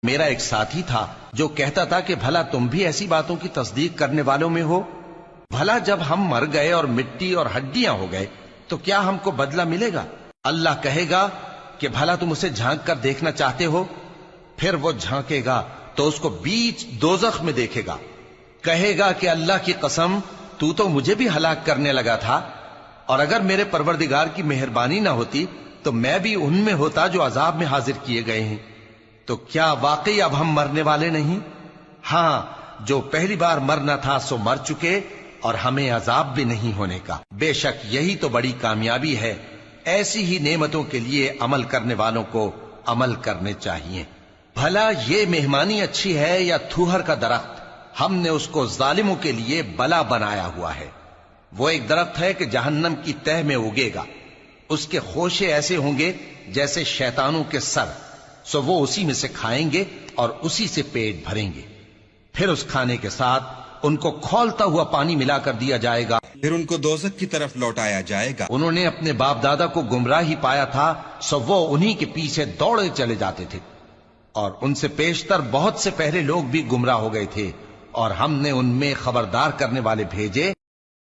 میرا ایک ساتھی تھا جو کہتا تھا کہ بھلا تم بھی ایسی باتوں کی تصدیق کرنے والوں میں ہو؟ بھلا جب ہم مر گئے اور مٹی اور ہڈیاں ہو گئے تو کیا ہم کو بدلہ ملے گا؟ اللہ کہے گا کہ بھلا تم اسے جھانک کر دیکھنا چاہتے ہو؟ پھر وہ جھانکے گا تو اس کو بیچ دوزخ میں دیکھے گا، کہے گا کہ اللہ کی قسم تو مجھے بھی ہلاک کرنے لگا تھا، اور اگر میرے پروردگار کی مہربانی نہ ہوتی تو میں بھی ان میں ہوتا جو عذاب میں حاضر کیے گئے ہیں۔ تو کیا واقعی اب ہم مرنے والے نہیں؟ ہاں، جو پہلی بار مرنا تھا سو مر چکے، اور ہمیں عذاب بھی نہیں ہونے کا۔ بے شک یہی تو بڑی کامیابی ہے۔ ایسی ہی نعمتوں کے لیے عمل کرنے والوں کو عمل کرنے چاہیے۔ بھلا یہ مہمانی اچھی ہے یا تھوہر کا درخت؟ ہم نے اس کو ظالموں کے لیے بلا بنایا ہوا ہے۔ وہ ایک درخت ہے کہ جہنم کی تہ میں اگے گا، اس کے خوشے ایسے ہوں گے جیسے شیطانوں کے سر، سو وہ اسی میں سے کھائیں گے اور اسی سے پیٹ بھریں گے۔ پھر اس کھانے کے ساتھ ان کو کھولتا ہوا پانی ملا کر دیا جائے گا، پھر ان کو دوزخ کی طرف لوٹایا جائے گا۔ انہوں نے اپنے باپ دادا کو گمراہ ہی پایا تھا، سو وہ انہی کے پیچھے دوڑے چلے جاتے تھے، اور ان سے پیشتر بہت سے پہلے لوگ بھی گمراہ ہو گئے تھے، اور ہم نے ان میں خبردار کرنے والے بھیجے